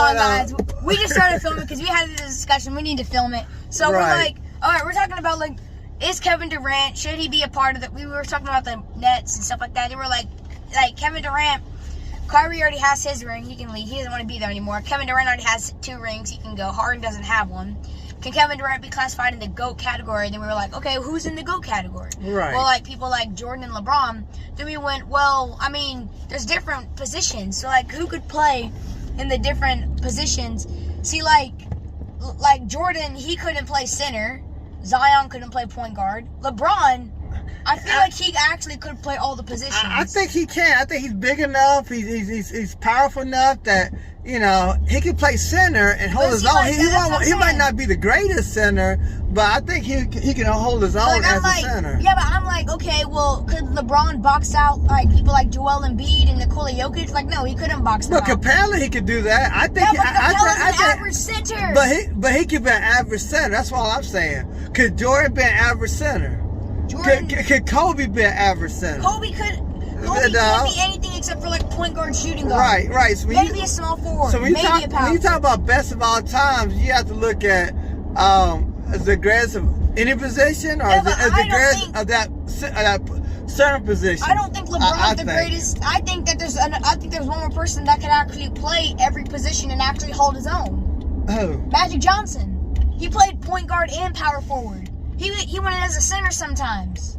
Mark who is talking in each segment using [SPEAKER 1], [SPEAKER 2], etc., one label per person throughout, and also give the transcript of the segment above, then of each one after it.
[SPEAKER 1] on, guys. We just started filming because we had this discussion. We need to film it. So we're like, all right, we're talking about, like, is Kevin Durant, should he be a part of it? We were talking about the Nets and stuff like that. They were like Kevin Durant, Kyrie already has his ring. He can leave. He doesn't want to be there anymore. Kevin Durant already has 2 rings. He can go. Harden doesn't have one. Can Kevin Durant be classified in the GOAT category? And then we were like, okay, who's in the GOAT category?
[SPEAKER 2] Right.
[SPEAKER 1] Well, like, people like Jordan and LeBron. Then we went, well, I mean, there's different positions. So, like, who could play in the different positions? See, like Jordan, he couldn't play center. Zion couldn't play point guard. LeBron, I feel like he actually could play all the positions.
[SPEAKER 2] I think he can. I think he's big enough. He's powerful enough that, you know, he can play center and hold his own.
[SPEAKER 1] Like,
[SPEAKER 2] he might not be the greatest center, but I think he can hold his own as a center.
[SPEAKER 1] Yeah, but I'm like, okay, well, could LeBron box out like people like Joel Embiid and Nikola Jokic? Like, no, he couldn't box them out.
[SPEAKER 2] But Capella, he could do that. I think.
[SPEAKER 1] Yeah, but Capella's an average center.
[SPEAKER 2] But he could be an average center. That's all I'm saying. Could Jordan be an average center? Could Kobe be an average center?
[SPEAKER 1] Kobe couldn't be anything except for like point guard, shooting guard.
[SPEAKER 2] Right. So
[SPEAKER 1] maybe a small forward.
[SPEAKER 2] So when
[SPEAKER 1] maybe a power.
[SPEAKER 2] When you talk about best of all times, you have to look at is the greatest of any position, or is the greatest of that certain position?
[SPEAKER 1] I don't think LeBron's the greatest. I think there's one more person that could actually play every position and actually hold his own.
[SPEAKER 2] Who?
[SPEAKER 1] Magic Johnson. He played point guard and power forward. He went in as a center sometimes.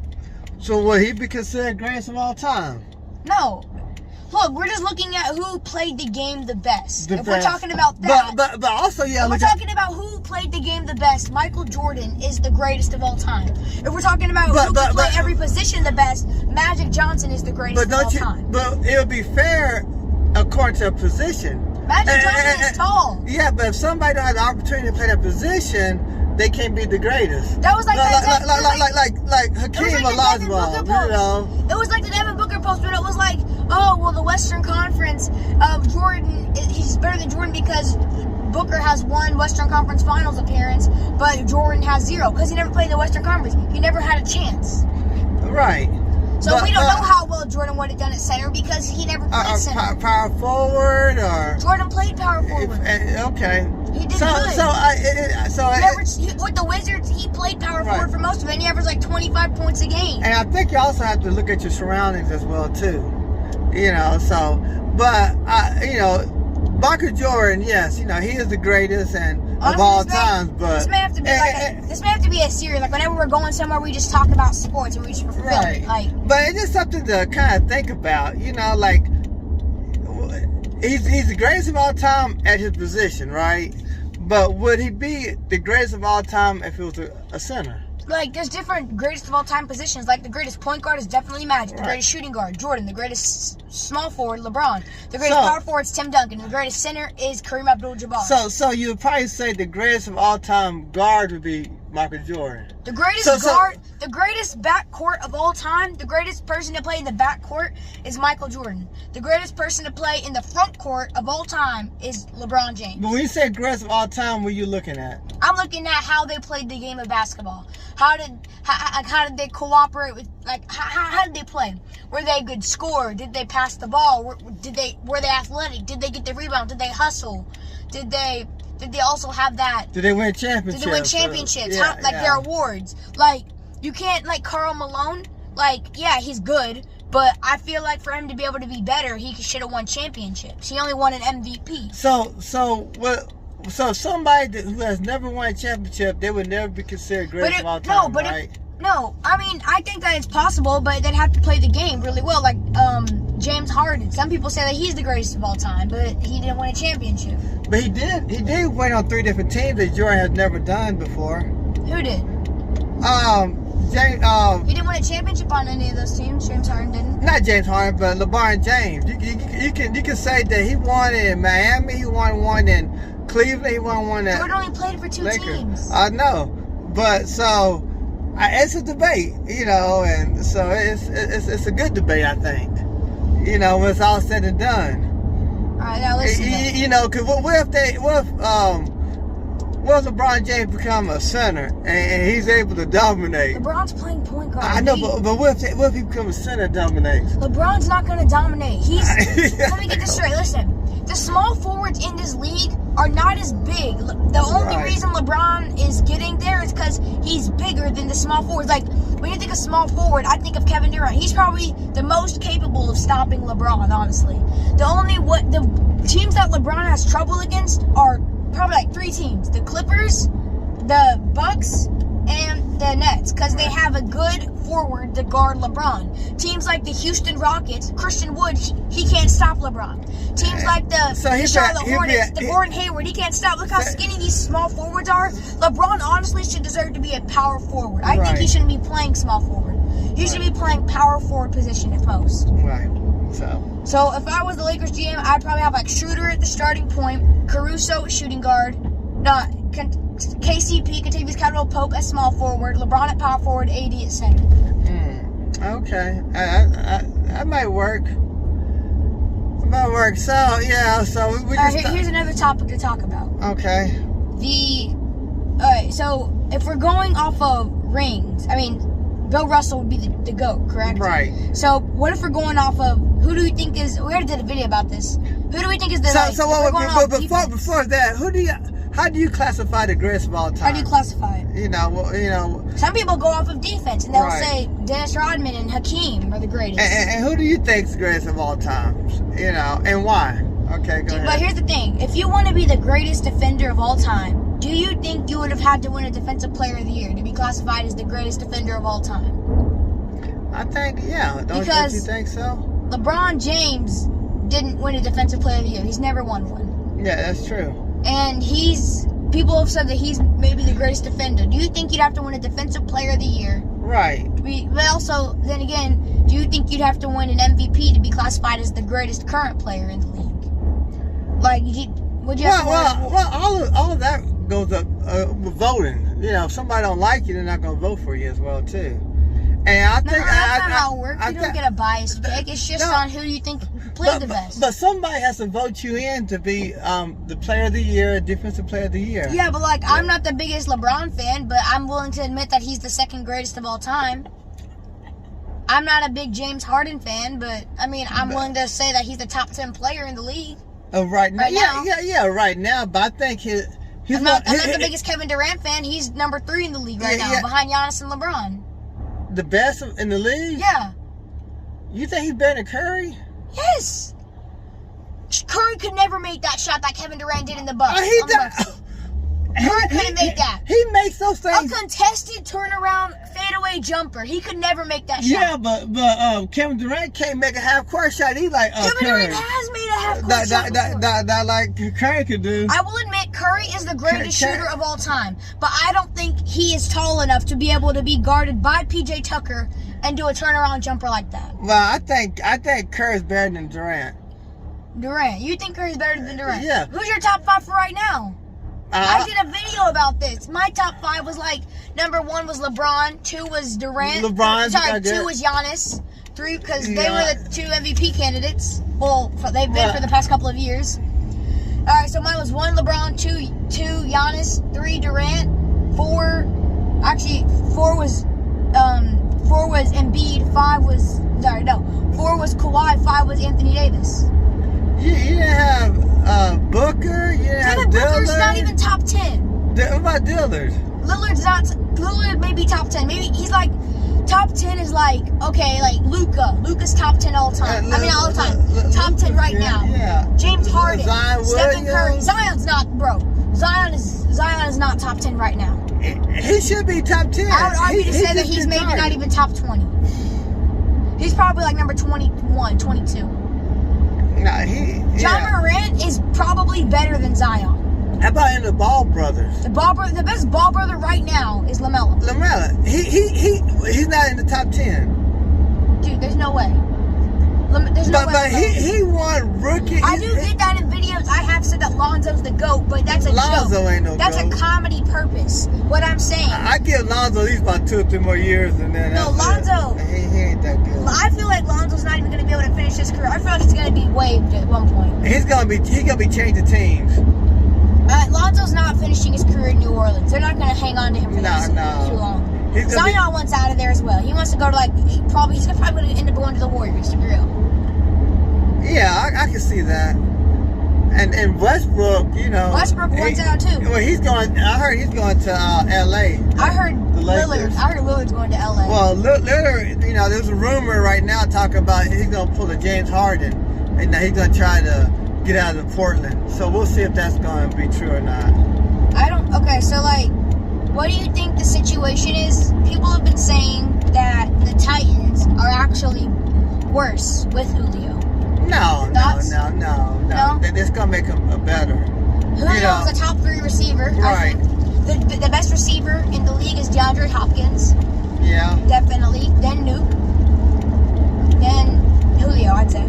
[SPEAKER 2] So will he be considered greatest of all time?
[SPEAKER 1] No. Look, we're just looking at who played the game the best. We're talking about that.
[SPEAKER 2] But also, yeah.
[SPEAKER 1] We're talking about who played the game the best. Michael Jordan is the greatest of all time. If we're talking about who can play every position the best, Magic Johnson is the greatest of all time.
[SPEAKER 2] But it would be fair according to a position.
[SPEAKER 1] Magic Johnson is tall.
[SPEAKER 2] Yeah, but if somebody don't have the opportunity to play that position, they can't be the greatest.
[SPEAKER 1] That was like
[SPEAKER 2] Hakeem Olajuwon, you know.
[SPEAKER 1] It was like the Devin Booker post, but it was like, oh, well, the Western Conference, Jordan, he's better than Jordan because Booker has 1 Western Conference Finals appearance, but Jordan has 0 because he never played in the Western Conference. He never had a chance.
[SPEAKER 2] Right.
[SPEAKER 1] So we don't know how well Jordan would have done at center because he never played center.
[SPEAKER 2] Power forward, or
[SPEAKER 1] Jordan played power forward.
[SPEAKER 2] Okay.
[SPEAKER 1] He did good. With the Wizards, he played power forward for most of it, and he averaged like 25 points a game.
[SPEAKER 2] And I think you also have to look at your surroundings as well too. You know, so but you know, Michael Jordan, yes, you know, he is the greatest of all times. But
[SPEAKER 1] this may have to be a series. Like whenever we're going somewhere, we just talk about sports and we just film it. Like,
[SPEAKER 2] but it's just something to kind of think about. You know, like he's the greatest of all time at his position, right? But would he be the greatest of all time if he was a center?
[SPEAKER 1] Like, there's different greatest of all time positions. Like, the greatest point guard is definitely Magic. The greatest shooting guard, Jordan. The greatest small forward, LeBron. The greatest power forward is Tim Duncan. The greatest center is Kareem Abdul-Jabbar.
[SPEAKER 2] So you would probably say the greatest of all time guard would be Michael Jordan.
[SPEAKER 1] The greatest guard, the greatest backcourt of all time, the greatest person to play in the backcourt is Michael Jordan. The greatest person to play in the front court of all time is LeBron James.
[SPEAKER 2] But when you say greatest of all time, what are you looking at?
[SPEAKER 1] I'm looking at how they played the game of basketball. How did they cooperate with, like, how did they play? Were they a good scorer? Did they pass the ball? Were they athletic? Did they get the rebound? Did they hustle? Did they also have that?
[SPEAKER 2] Did they win championships?
[SPEAKER 1] Did they win championships? Their awards. Like, you can't, like, Karl Malone, like, yeah, he's good, but I feel like for him to be able to be better, he should have won championships. He only won an MVP. So
[SPEAKER 2] somebody who has never won a championship, they would never be considered greatest of all time, right?
[SPEAKER 1] No, I mean, I think that it's possible, but they'd have to play the game really well. Like, James Harden. Some people say that he's the greatest of all time, but he didn't win a championship.
[SPEAKER 2] But he did win on 3 different teams that Jordan has never done before.
[SPEAKER 1] Who did?
[SPEAKER 2] James.
[SPEAKER 1] He didn't win a championship on any of those teams. James Harden didn't.
[SPEAKER 2] Not James Harden, but LeBron James. You can say that he won in Miami. He won one in Cleveland. He won one at
[SPEAKER 1] Jordan only played for 2 teams.
[SPEAKER 2] I know, but so it's a debate, you know, and so it's a good debate, I think. You know, when it's all said and done.
[SPEAKER 1] All right, now listen.
[SPEAKER 2] You know, because what if LeBron James become a center and he's able to dominate?
[SPEAKER 1] LeBron's playing point guard.
[SPEAKER 2] I know, but what if he becomes a center and dominates?
[SPEAKER 1] LeBron's not going to dominate. Let me get this straight. Listen, the small forwards in this league are not as big. The only reason LeBron is getting there is because he's bigger than the small forwards. Like, when you think of small forward, I think of Kevin Durant. He's probably the most capable of stopping LeBron, honestly. The teams that LeBron has trouble against are probably like 3 teams. The Clippers, the Bucks, and the Nets, because they have a good forward to guard LeBron. Teams like the Houston Rockets, Christian Wood, he can't stop LeBron. Teams like the Charlotte Hornets, the Gordon Hayward, he can't stop. Look how skinny these small forwards are. LeBron honestly should deserve to be a power forward. I think he shouldn't be playing small forward. He should be playing power forward position at most.
[SPEAKER 2] Right.
[SPEAKER 1] So if I was the Lakers GM, I'd probably have like Schroeder at the starting point, Caruso shooting guard, KCP, Kentavious Caldwell-Pope at small forward, LeBron at power forward, AD at center.
[SPEAKER 2] Okay, that might work. So yeah, so we just.
[SPEAKER 1] Here's another topic to talk about.
[SPEAKER 2] Okay.
[SPEAKER 1] So if we're going off of rings, I mean, Bill Russell would be the GOAT, correct?
[SPEAKER 2] Right.
[SPEAKER 1] So what if we're going off of who do we think is? We already did a video about this. Who do we think is the?
[SPEAKER 2] Before that, how do you classify the greatest of all time?
[SPEAKER 1] How do you classify it?
[SPEAKER 2] You know.
[SPEAKER 1] Some people go off of defense, and they'll say Dennis Rodman and Hakeem are the greatest.
[SPEAKER 2] And who do you think is the greatest of all time? You know, and why? Okay, go ahead.
[SPEAKER 1] But here's the thing: if you want to be the greatest defender of all time, do you think you would have had to win a Defensive Player of the Year to be classified as the greatest defender of all time?
[SPEAKER 2] I think, yeah. Don't you think so?
[SPEAKER 1] LeBron James didn't win a Defensive Player of the Year. He's never won one.
[SPEAKER 2] Yeah, that's true.
[SPEAKER 1] And people have said that he's maybe the greatest defender. Do you think you'd have to win a Defensive Player of the Year?
[SPEAKER 2] Right.
[SPEAKER 1] But also, then again, do you think you'd have to win an MVP to be classified as the greatest current player in the league? Like, would you have to
[SPEAKER 2] all of that goes up with voting. You know, if somebody don't like you, they're not going to vote for you as well, too. And I think
[SPEAKER 1] that's not how it works. You don't get a biased pick. It's just on who you think played the best.
[SPEAKER 2] But somebody has to vote you in to be the Player of the Year, Defensive Player of the Year.
[SPEAKER 1] Yeah, but like I'm not the biggest LeBron fan, but I'm willing to admit that he's the second greatest of all time. I'm not a big James Harden fan, but I mean I'm willing to say that he's the top 10 player in the league.
[SPEAKER 2] Right now. Right now. But I think
[SPEAKER 1] I'm not the biggest Kevin Durant fan. He's number 3 in the league right now, behind Giannis and LeBron.
[SPEAKER 2] The best in the league?
[SPEAKER 1] Yeah.
[SPEAKER 2] You think he's better than Curry?
[SPEAKER 1] Yes. Curry could never make that shot that Kevin Durant did in the Bucks. Curry couldn't make that.
[SPEAKER 2] He makes those things.
[SPEAKER 1] A contested turnaround fadeaway jumper. He could never make that shot.
[SPEAKER 2] Yeah, but Kevin Durant can't make a half-court shot. He like
[SPEAKER 1] Kevin Durant has made a half-court shot before.
[SPEAKER 2] That like Curry could do.
[SPEAKER 1] I will admit Curry is the greatest shooter of all time, but I don't think he is tall enough to be able to be guarded by PJ Tucker and do a turnaround jumper like that.
[SPEAKER 2] Well, I think Curry's better than Durant.
[SPEAKER 1] You think Curry's better than Durant?
[SPEAKER 2] Yeah.
[SPEAKER 1] Who's your top 5 for right now? I did a video about this. My top 5 was like, number 1 was LeBron, 2 was Durant. 2 was Giannis, 3 because they were the 2 MVP candidates. Well, they've been for the past couple of years. All right, so mine was 1 LeBron, 2 Giannis, 3 Durant, 4 was Embiid, 4 was Kawhi, 5 was Anthony Davis.
[SPEAKER 2] You didn't have Booker. You didn't have Dillard.
[SPEAKER 1] Booker's not even top 10.
[SPEAKER 2] What about Dillard?
[SPEAKER 1] Lillard may be top 10. Maybe he's like top 10 is like Luka. Luka's top 10 all time. All the time. Top 10 right now.
[SPEAKER 2] Yeah.
[SPEAKER 1] James Harden, Stephen Curry.
[SPEAKER 2] Zion's
[SPEAKER 1] Zion is not top 10 right now.
[SPEAKER 2] He should be top 10.
[SPEAKER 1] I would argue to say that he's maybe not even top 20. He's probably like number 21, 22. John Morant is probably better than Zion.
[SPEAKER 2] How about in the Ball brothers?
[SPEAKER 1] The best ball brother right now is LaMelo.
[SPEAKER 2] He's not in the top 10.
[SPEAKER 1] Dude, there's no way. There's no way.
[SPEAKER 2] But he won rookie.
[SPEAKER 1] I do get that in videos. I have said that Lonzo's the GOAT, but that's a
[SPEAKER 2] Lonzo
[SPEAKER 1] joke.
[SPEAKER 2] Ain't no
[SPEAKER 1] That's
[SPEAKER 2] GOAT.
[SPEAKER 1] a comedy purpose. What I'm saying.
[SPEAKER 2] I give Lonzo at least about 2 or 3 more years, and then
[SPEAKER 1] Lonzo.
[SPEAKER 2] He ain't that good.
[SPEAKER 1] I feel like Lonzo's not even going to be able to finish his career. I feel like he's going to be waived at one point.
[SPEAKER 2] He's gonna be changing teams.
[SPEAKER 1] Lonzo's not finishing his career in New Orleans. They're not going to hang on to him for too long. Zion wants out of there as well. He wants to go to he's probably going to end up going to the Warriors, to be real.
[SPEAKER 2] Yeah, I can see that. And Westbrook, you know.
[SPEAKER 1] Westbrook wants out too.
[SPEAKER 2] Well, he's going. I heard he's going to L.A.
[SPEAKER 1] I heard Lillard's going to L.A.
[SPEAKER 2] Well, Lillard, you know, there's a rumor right now talking about he's going to pull a James Harden, and he's going to try to get out of Portland. So we'll see if that's going to be true or not.
[SPEAKER 1] Okay, so like, what do you think the situation is? People have been saying that the Titans are actually worse with Julio.
[SPEAKER 2] No. They're just going to make him better.
[SPEAKER 1] Julio is a top 3 receiver.
[SPEAKER 2] Right.
[SPEAKER 1] I think. The best receiver in the league is DeAndre Hopkins.
[SPEAKER 2] Yeah.
[SPEAKER 1] Definitely. Then Nuke. Then Julio, I'd say.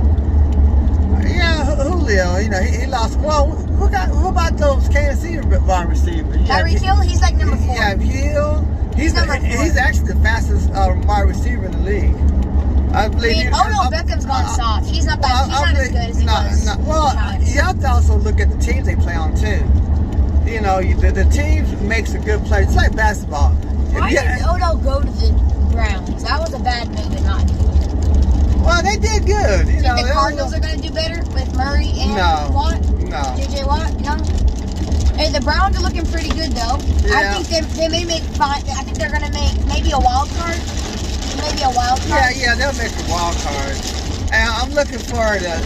[SPEAKER 2] Yeah, Julio, you know, he lost. Well, who about those Kansas City wide receivers?
[SPEAKER 1] Tyreek Hill, he's like number 4.
[SPEAKER 2] Yeah, Hill. He's actually the fastest wide receiver in the league. I believe.
[SPEAKER 1] Odell Beckham's gone soft. He's not as good as he was.
[SPEAKER 2] Well, you have to also look at the teams they play on too. You know, the teams makes a good play. It's like basketball.
[SPEAKER 1] Why did Odell go to the Browns? That was a bad move and not good.
[SPEAKER 2] Well, they did good. You know,
[SPEAKER 1] the Cardinals are going to do better with Murray and Watt?
[SPEAKER 2] No.
[SPEAKER 1] JJ Watt? No? Hey, the Browns are looking pretty good, though.
[SPEAKER 2] Yeah.
[SPEAKER 1] I think they may make fine. I think they're going to make maybe a wild card.
[SPEAKER 2] Yeah, they'll make a wild card. And I'm looking for the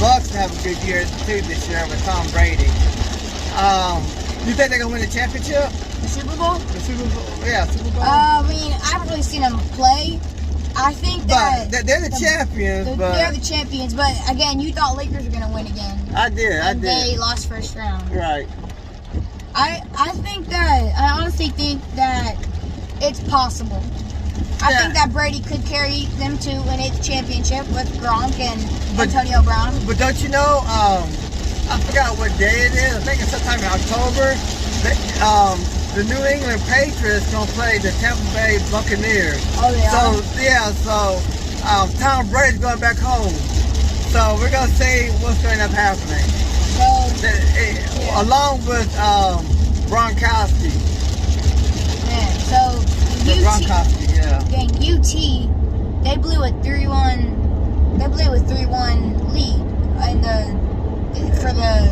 [SPEAKER 2] Bucks to have a good year, too, this year with Tom Brady. You think they're going to win the championship?
[SPEAKER 1] The Super Bowl?
[SPEAKER 2] Yeah, Super Bowl.
[SPEAKER 1] I mean, I haven't really seen them play. I think that
[SPEAKER 2] they're the champions.
[SPEAKER 1] They're the champions, but again, you thought Lakers were going to win again.
[SPEAKER 2] I did.
[SPEAKER 1] They lost first round.
[SPEAKER 2] Right.
[SPEAKER 1] I honestly think that it's possible. I think that Brady could carry them to an 8th championship with Gronk and Antonio Brown.
[SPEAKER 2] But don't you know, I forgot what day it is. I think it's sometime in October. The New England Patriots gonna play the Tampa Bay Buccaneers.
[SPEAKER 1] Oh, yeah.
[SPEAKER 2] So Tom Brady's going back home. So we're gonna see what's going to end up happening. Along with Gronkowski.
[SPEAKER 1] Yeah. So
[SPEAKER 2] Gronkowski, yeah.
[SPEAKER 1] Dang, UT, they blew a 3-1. They blew a 3-1 lead for the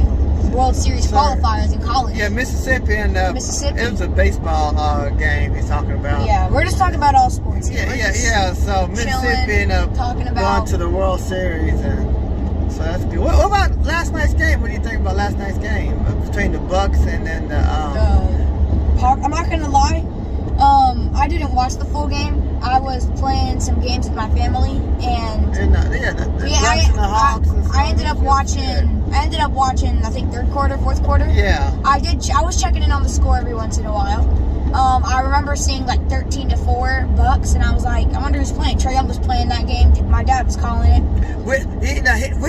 [SPEAKER 1] World Series qualifiers in college.
[SPEAKER 2] Yeah, Mississippi. It was a baseball game he's talking about.
[SPEAKER 1] Yeah, we're just talking about all sports here.
[SPEAKER 2] Yeah. So Mississippi ended up going to the World Series, and so that's good. What about last night's game? What do you think about last night's game between the Bucks and then the?
[SPEAKER 1] I'm not gonna lie. I didn't watch the full game. I was playing some games with my family, and I ended up watching. I think 3rd quarter, 4th quarter.
[SPEAKER 2] Yeah.
[SPEAKER 1] I was checking in on the score every once in a while. I remember seeing like 13-4 Bucks, and I was like, I wonder who's playing. Trae Young was playing that game. My dad was calling it.
[SPEAKER 2] We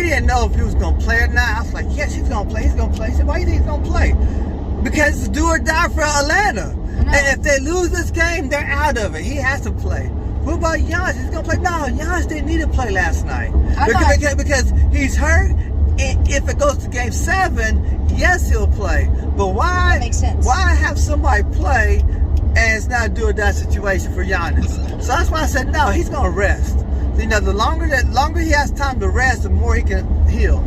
[SPEAKER 2] didn't know if he was gonna play or not. I was like, yes, he's gonna play. He's gonna play. I said, why do you think he's gonna play? Because it's do or die for Atlanta. And if they lose this game, they're out of it. He has to play. What about Giannis? He's going to play? No, Giannis didn't need to play last night. Because he's hurt. If it goes to game 7, yes, he'll play. But why?
[SPEAKER 1] That makes sense.
[SPEAKER 2] Why have somebody play and it's not a do or die situation for Giannis? So that's why I said, no, he's going to rest. You know, the longer he has time to rest, the more he can heal.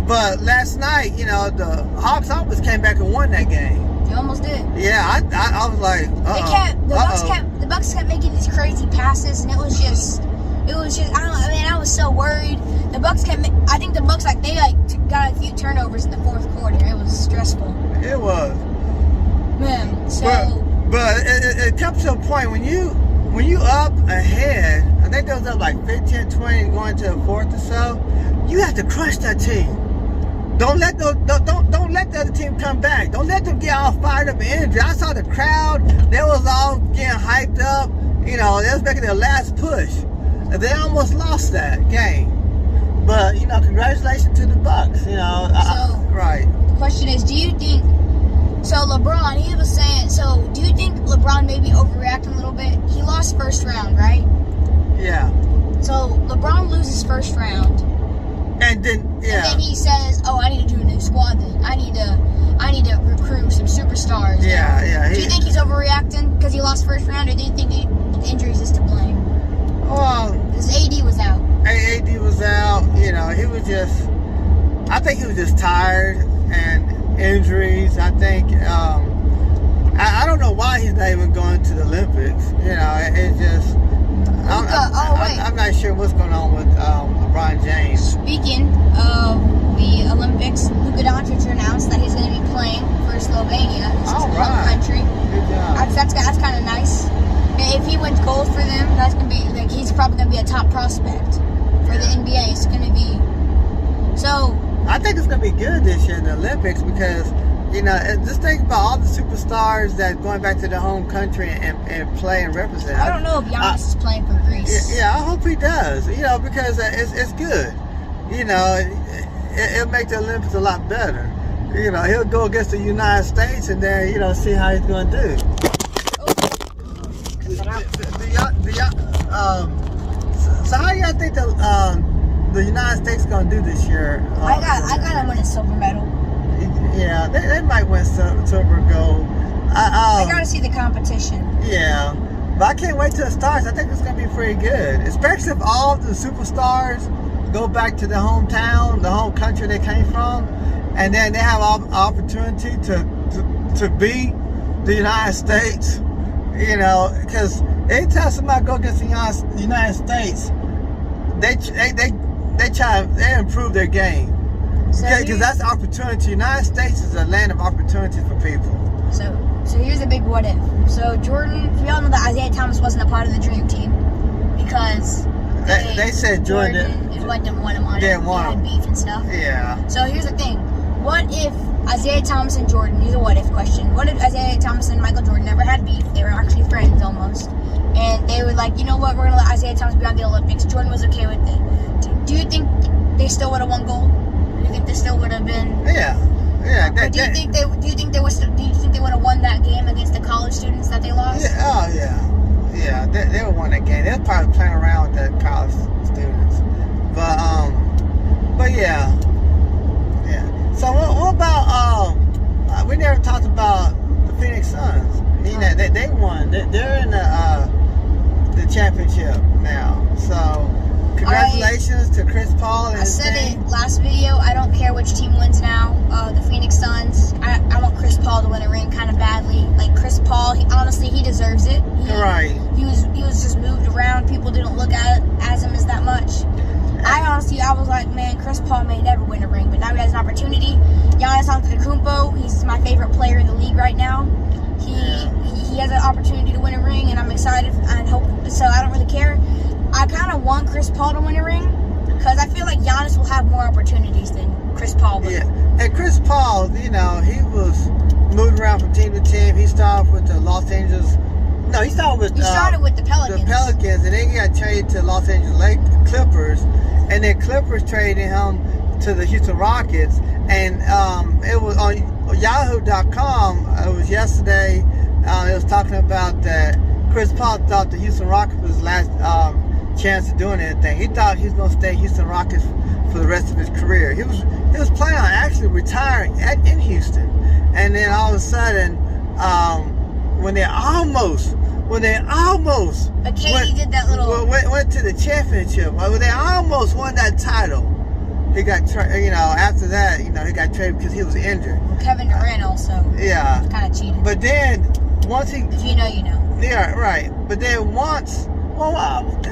[SPEAKER 2] But last night, you know, the Hawks almost came back and won that game.
[SPEAKER 1] They almost did.
[SPEAKER 2] Yeah, I was like,
[SPEAKER 1] the Bucks kept making these crazy passes, and it was just, I was so worried. The Bucks I think the Bucks got a few turnovers in the 4th quarter. It was stressful.
[SPEAKER 2] It was.
[SPEAKER 1] Man, so.
[SPEAKER 2] But it comes to a point when you up ahead, I think there was up like 15-20 going to the 4th or so, you have to crush that team. Don't let the other team come back. Don't let them get all fired up and energy. I saw the crowd. They was all getting hyped up. You know, they was making their last push. And they almost lost that game. But, you know, congratulations to the Bucks. You know, right.
[SPEAKER 1] The question is, do you think, so LeBron, he was saying, do you think LeBron maybe overreacted a little bit? He lost first round, right?
[SPEAKER 2] Yeah.
[SPEAKER 1] So LeBron loses first round.
[SPEAKER 2] And then
[SPEAKER 1] he says, "Oh, I need to do a new squad. Then I need to recruit some superstars."
[SPEAKER 2] Yeah.
[SPEAKER 1] Do you think he's overreacting because he lost first round, or do you think the injuries is to blame?
[SPEAKER 2] Well,
[SPEAKER 1] because AD was out.
[SPEAKER 2] AD was out. You know, he was just. I think he was just tired and injuries. I think. I don't know why he's not even going to the Olympics. You know, it's just. I'm not sure what's going on with LeBron James.
[SPEAKER 1] Speaking of the Olympics, Luka Doncic announced that he's going to be playing for Slovenia, his home country.
[SPEAKER 2] Good job.
[SPEAKER 1] That's kind of nice. If he wins gold for them, that's going to be like he's probably going to be a top prospect for the NBA. It's going to be so.
[SPEAKER 2] I think it's going to be good this year in the Olympics because. You know, just think about all the superstars that going back to their home country and play and represent.
[SPEAKER 1] I don't know if Giannis is playing for Greece.
[SPEAKER 2] Yeah, I hope he does. You know, because it's good. You know, it'll make the Olympics a lot better. You know, he'll go against the United States and then, you know, see how he's going to do. So how y'all think the United States is going to do this year?
[SPEAKER 1] I got them winning silver medal.
[SPEAKER 2] Yeah, they might win silver gold.
[SPEAKER 1] I gotta see the competition.
[SPEAKER 2] Yeah, but I can't wait till it starts. I think it's gonna be pretty good, especially if all of the superstars go back to their hometown, the home country they came from, and then they have opportunity to beat the United States. You know, because anytime somebody go against the United States, they improve their game. Because that's opportunity. United States is a land of opportunity for people.
[SPEAKER 1] So here's a big what if. So Jordan, we all know that Isaiah Thomas wasn't a part of the dream team because
[SPEAKER 2] they said Jordan
[SPEAKER 1] didn't want him on it. They had beef and stuff.
[SPEAKER 2] Yeah.
[SPEAKER 1] So here's the thing. What if Isaiah Thomas and Jordan, here's a what if question. What if Isaiah Thomas and Michael Jordan never had beef? They were actually friends almost. And they were like, you know what, we're going to let Isaiah Thomas be on the Olympics. Jordan was okay with it. Do you think they still would have won gold? Do you think they still would have been?
[SPEAKER 2] Yeah.
[SPEAKER 1] Do you think they would have won that game against the college students that they lost?
[SPEAKER 2] Yeah. Oh yeah. They would won that game. They were probably playing around with the college students. But yeah. So what about we never talked about the Phoenix Suns. You know, they won. They're in the championship now. So. Congratulations to Chris Paul and
[SPEAKER 1] I said it last video. I don't care which team wins now. The Phoenix Suns. I want Chris Paul to win a ring kind of badly. Like Chris Paul, he deserves it. He was just moved around. People didn't look at him as that much. I was like, man, Chris Paul may never win a ring, but now he has an opportunity. Giannis Antetokounmpo, he's my favorite player in the league right now. He has an opportunity to win a ring, and I'm excited and hope. So I don't really care. I kind of want Chris Paul to win a ring because I feel like Giannis will have more opportunities than Chris Paul will.
[SPEAKER 2] Yeah, and Chris Paul, you know, he was moving around from team to team. He started with the Los Angeles. No, he started with
[SPEAKER 1] the Pelicans.
[SPEAKER 2] The Pelicans, and then he got traded to Los Angeles Clippers, and then Clippers traded him to the Houston Rockets. And it was on Yahoo.com. It was yesterday. It was talking about that Chris Paul thought the Houston Rockets was his last chance of doing anything. He thought he was going to stay Houston Rockets for the rest of his career. He was planning on actually retiring in Houston, and then all of a sudden, when they almost
[SPEAKER 1] but KD did that little
[SPEAKER 2] went to the championship. When they almost won that title, he got after that, he got traded because he was injured.
[SPEAKER 1] Kevin Durant also kind of cheated.
[SPEAKER 2] But then once he,
[SPEAKER 1] if you know, you know.
[SPEAKER 2] Yeah, right. But then once. Well,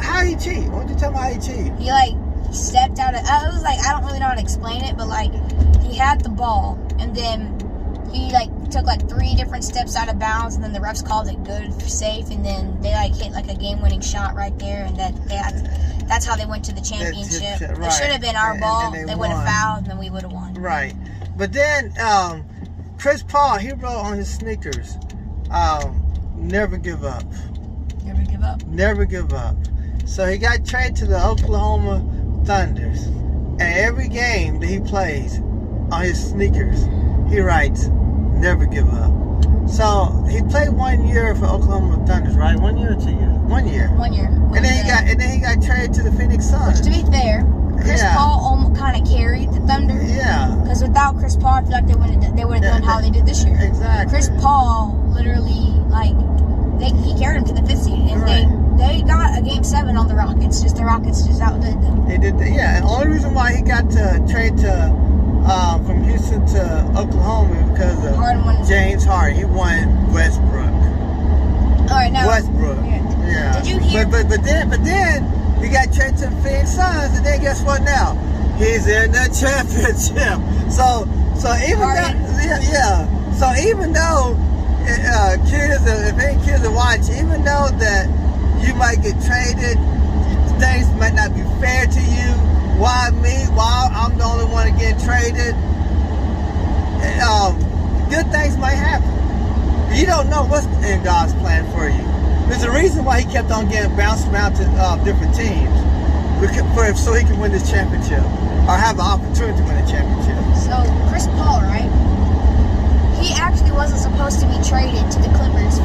[SPEAKER 2] how he cheat? Why don't you tell me how he cheat?
[SPEAKER 1] He stepped out of. I was like, I don't really know how to explain it, but he had the ball, and then he took 3 different steps out of bounds, and then the refs called it good, safe, and then they hit a game-winning shot right there, and that's how they went to the championship. Right. It should have been our ball. They would have fouled, and then we would have won.
[SPEAKER 2] Right. But then Chris Paul, he wrote on his sneakers, "Never give up."
[SPEAKER 1] Never give up.
[SPEAKER 2] Never give up. So he got traded to the Oklahoma Thunders. And every game that he plays on his sneakers, he writes, "Never give up." So he played 1 year for Oklahoma Thunders, right? 1 year or 2 years? 1 year.
[SPEAKER 1] 1 year.
[SPEAKER 2] And then he got traded to the Phoenix Suns.
[SPEAKER 1] Which, to be fair, Chris Paul almost kind of carried the Thunder.
[SPEAKER 2] Yeah.
[SPEAKER 1] Because without Chris Paul, I feel like they would have done how they did this year.
[SPEAKER 2] Exactly.
[SPEAKER 1] Chris Paul literally he carried him to the 5th seed, and they got a Game 7 on the Rockets. Just the Rockets just outdid them.
[SPEAKER 2] He did, yeah. And the only reason why he got to trade from Houston to Oklahoma is because of James Harden. He won Westbrook.
[SPEAKER 1] All right, now
[SPEAKER 2] Westbrook. Yeah.
[SPEAKER 1] Did you hear?
[SPEAKER 2] But then he got traded to the Phoenix Suns, and then guess what? Now he's in the championship. So even though, So even though kids, if any kids are watching, even though that you might get traded, things might not be fair to you. Why me? Why I'm the only one to get traded? Good things might happen. You don't know what's in God's plan for you. There's a reason why he kept on getting bounced around to different teams, so he can win this championship or have an opportunity to win a championship.
[SPEAKER 1] So Chris Paul, right? He actually wasn't supposed to be traded to the Clippers.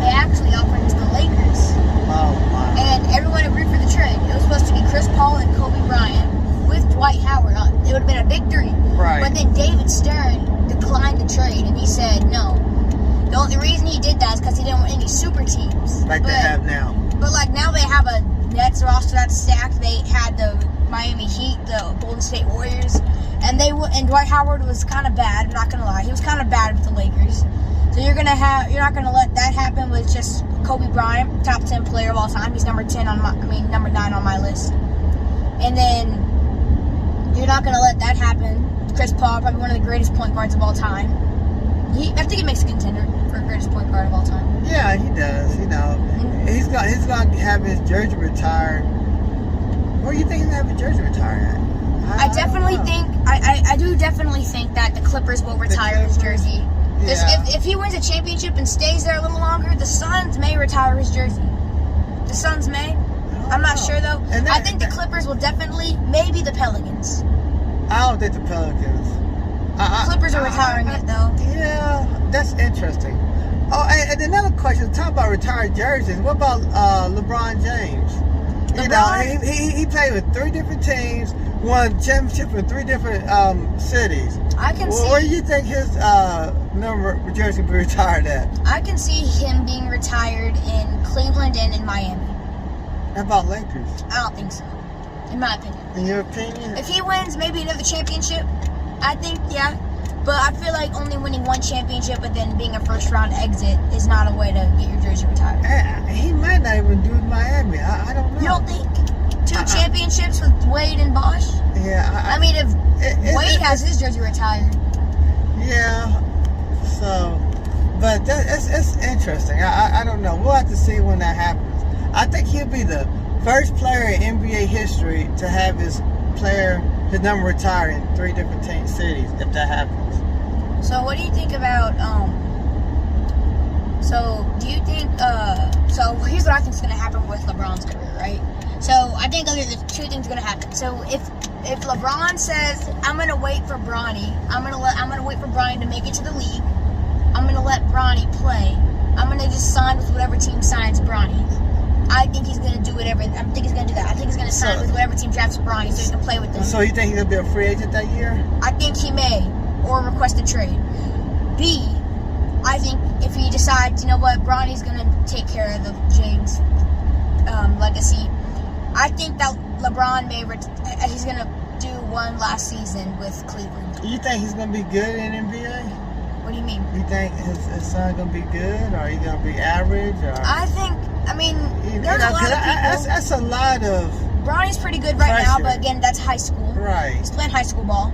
[SPEAKER 1] They actually offered him to the Lakers.
[SPEAKER 2] Oh my!
[SPEAKER 1] And everyone agreed for the trade. It was supposed to be Chris Paul and Kobe Bryant with Dwight Howard. It would have been a big three.
[SPEAKER 2] Right.
[SPEAKER 1] But then David Stern declined the trade, and he said no. The only reason he did that is because he didn't want any super teams.
[SPEAKER 2] Like they have now.
[SPEAKER 1] But like now they have a Nets roster that's stacked. They had the Miami Heat, the Golden State Warriors, and Dwight Howard was kind of bad. I'm not gonna lie, he was kind of bad with the Lakers. So you're not gonna let that happen with just Kobe Bryant, top 10 player of all time. He's number 9 on my list. And then you're not gonna let that happen. Chris Paul, probably one of the greatest point guards of all time. I think he makes a contender for greatest point guard of all time.
[SPEAKER 2] Yeah, he does. You know, he's gonna have his jersey retired. Where do you think he's gonna have his jersey retired at?
[SPEAKER 1] I do definitely think that the Clippers will retire his jersey.
[SPEAKER 2] Yeah.
[SPEAKER 1] If he wins a championship and stays there a little longer, the Suns may retire his jersey. The Suns may. I'm not sure though. I think the Clippers will definitely. Maybe the Pelicans.
[SPEAKER 2] I don't think the Pelicans.
[SPEAKER 1] The Clippers are retiring it though.
[SPEAKER 2] Yeah, that's interesting. Oh, and another question. Talk about retired jerseys. What about LeBron James? You know, he played with 3 different teams, won championship in 3 different cities.
[SPEAKER 1] I can see.
[SPEAKER 2] Where do you think his number jersey will be retired at?
[SPEAKER 1] I can see him being retired in Cleveland and in Miami.
[SPEAKER 2] How about Lakers?
[SPEAKER 1] I don't think so, in my opinion.
[SPEAKER 2] In your opinion?
[SPEAKER 1] If he wins maybe another championship, I think, yeah. But I feel like only winning 1 championship and then being a first-round exit is not a way to get your jersey retired.
[SPEAKER 2] He might not even do it in Miami. I don't know.
[SPEAKER 1] You don't think? 2 championships with Wade and Bosh?
[SPEAKER 2] Yeah.
[SPEAKER 1] I mean, if Wade has his jersey retired.
[SPEAKER 2] Yeah. So, but it's interesting. I don't know. We'll have to see when that happens. I think he'll be the first player in NBA history to have his number retired in 3 different cities, if that happens.
[SPEAKER 1] So what do you think about so here's what I think is going to happen with LeBron's career, right? So I think there's 2 things going to happen. So if LeBron says, I'm going to wait for Bronny, I'm going to wait for Bronny to make it to the league, I'm going to let Bronny play, I'm going to just sign with whatever team signs Bronny. I think he's going to do whatever. I think he's going to do that. I think he's going to sign with whatever team drafts Bronny so he can play with them.
[SPEAKER 2] So you think he's going to be a free agent that year?
[SPEAKER 1] I think he may, or request a trade. B, I think if he decides, you know what, Bronny's going to take care of the James legacy, I think that LeBron he's going to do 1 last season with Cleveland.
[SPEAKER 2] You think he's going to be good in NBA?
[SPEAKER 1] What do you mean?
[SPEAKER 2] You think his son going to be good, or he going to be average? Or?
[SPEAKER 1] There's a lot of people.
[SPEAKER 2] That's a lot of.
[SPEAKER 1] Bronny's pretty good right now, but again, that's high school.
[SPEAKER 2] Right.
[SPEAKER 1] He's playing high school ball.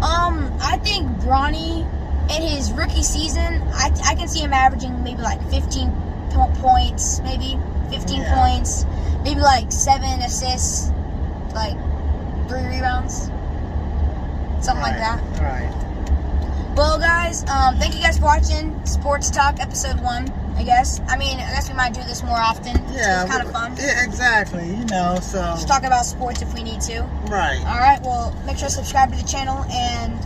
[SPEAKER 1] I think Bronny, in his rookie season, I can see him averaging maybe like 15 points, maybe 15 points, maybe like 7 assists, like 3 rebounds, something like that.
[SPEAKER 2] Right.
[SPEAKER 1] Well, guys, thank you guys for watching Sports Talk Episode 1, I guess. I guess we might do this more often.
[SPEAKER 2] Yeah.
[SPEAKER 1] It's kind of fun.
[SPEAKER 2] Yeah, exactly. You know, so.
[SPEAKER 1] Just talk about sports if we need to.
[SPEAKER 2] Right.
[SPEAKER 1] All right, well, make sure to subscribe to the channel, and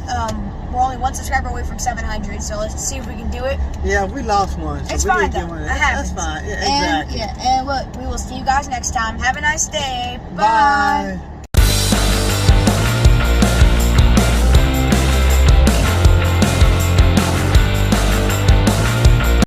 [SPEAKER 1] we're only 1 subscriber away from 700, so let's see if we can do it.
[SPEAKER 2] Yeah, we lost 1. So
[SPEAKER 1] it's fine, though.
[SPEAKER 2] That's fine. Yeah, exactly.
[SPEAKER 1] And look, we will see you guys next time. Have a nice day. Bye.